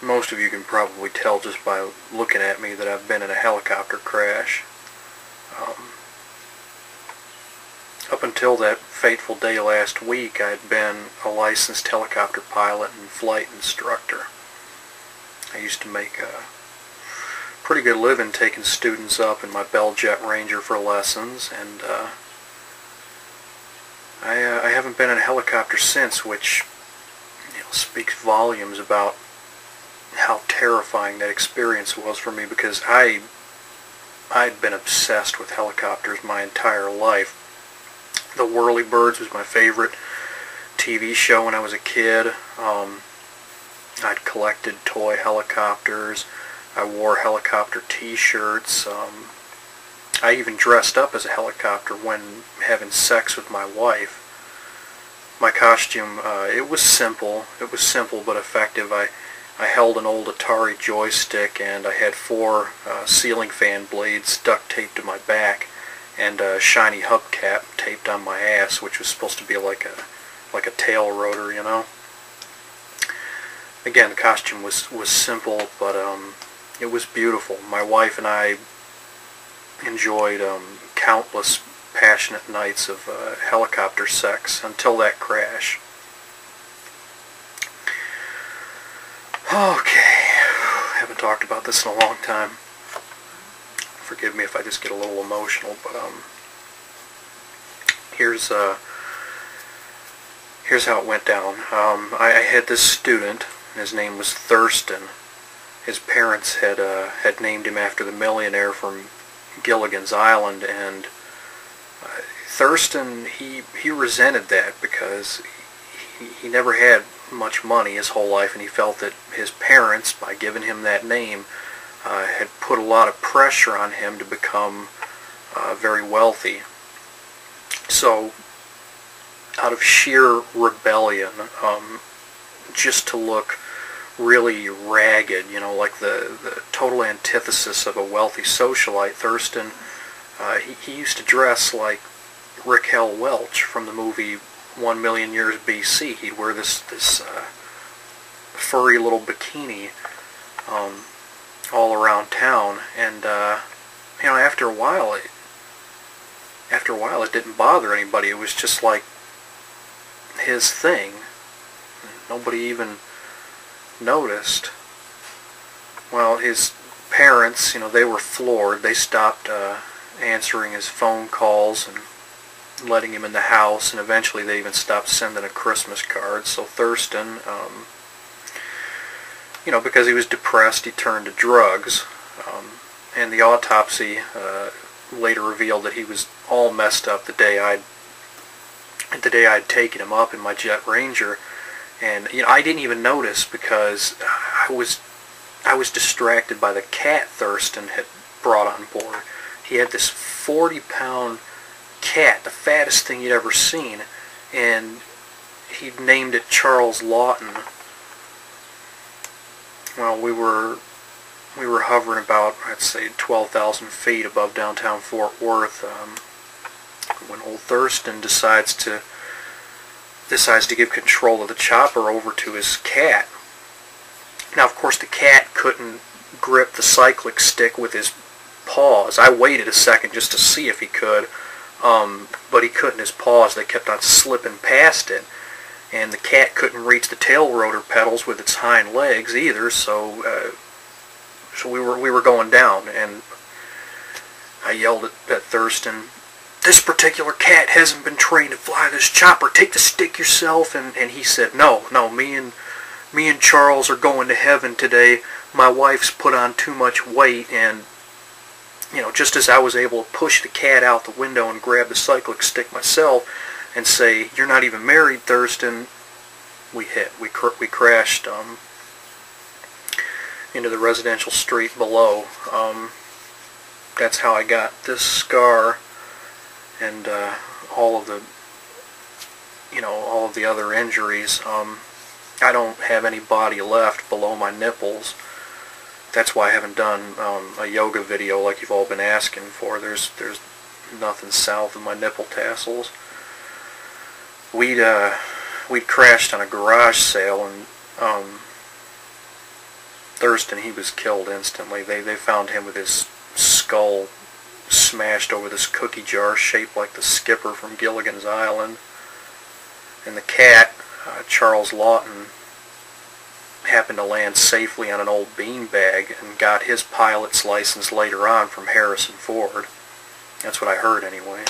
most of you can probably tell just by looking at me that I've been in a helicopter crash. Up until that fateful day last week, I'd been a licensed helicopter pilot and flight instructor. I used to make a pretty good living taking students up in my Bell Jet Ranger for lessons, and I haven't been in a helicopter since, which speaks volumes about how terrifying that experience was for me, because I'd been obsessed with helicopters my entire life. The Whirlybirds was my favorite TV show when I was a kid. I'd collected toy helicopters. I wore helicopter t-shirts. I even dressed up as a helicopter when having sex with my wife. My costume, it was simple but effective. I held an old Atari joystick, and I had 4 ceiling fan blades duct taped to my back, and a shiny hubcap taped on my ass, which was supposed to be like a tail rotor, you know. Again, the costume was simple, but it was beautiful. My wife and I enjoyed countless passionate nights of helicopter sex until that crash. Okay, haven't talked about this in a long time. Forgive me if I just get a little emotional, but here's how it went down. I had this student, and his name was Thurston. His parents had named him after the millionaire from Gilligan's Island, and Thurston, he resented that because he never had much money his whole life, and he felt that his parents, by giving him that name, had put a lot of pressure on him to become very wealthy. So, out of sheer rebellion, just to look really ragged, like the total antithesis of a wealthy socialite, Thurston, he used to dress like Raquel Welch from the movie 1 Million Years BC. He'd wear this furry little bikini all around town, and after a while it didn't bother anybody. It was just like his thing. Nobody even noticed. Well, his parents, they were floored. They stopped answering his phone calls and letting him in the house, and eventually they even stopped sending a Christmas card. So Thurston, because he was depressed, he turned to drugs, and the autopsy later revealed that he was all messed up the day I'd taken him up in my Jet Ranger, and I didn't even notice because I was distracted by the cat Thurston had brought on board. He had this 40-pound cat, the fattest thing you'd ever seen, and he'd named it Charles Laughton. Well, we were hovering about, I'd say, 12,000 feet above downtown Fort Worth when old Thurston decides to give control of the chopper over to his cat. Now, of course, the cat couldn't grip the cyclic stick with his paws. I waited a second just to see if he could, but he couldn't. His paws, they kept on slipping past it, and the cat couldn't reach the tail rotor pedals with its hind legs either. So we were going down, and I yelled at Thurston, "This particular cat hasn't been trained to fly this chopper. Take the stick yourself." And he said, "No, me and Charles are going to heaven today. My wife's put on too much weight." And just as I was able to push the cat out the window and grab the cyclic stick myself and say, "You're not even married, Thurston," we crashed into the residential street below. That's how I got this scar and all of the other injuries. I don't have any body left below my nipples. That's why I haven't done a yoga video like you've all been asking for. There's nothing south of my nipple tassels. We'd crashed on a garage sale, and Thurston, he was killed instantly. They found him with his skull smashed over this cookie jar shaped like the skipper from Gilligan's Island. And the cat, Charles Laughton, happened to land safely on an old beanbag and got his pilot's license later on from Harrison Ford. That's what I heard anyway.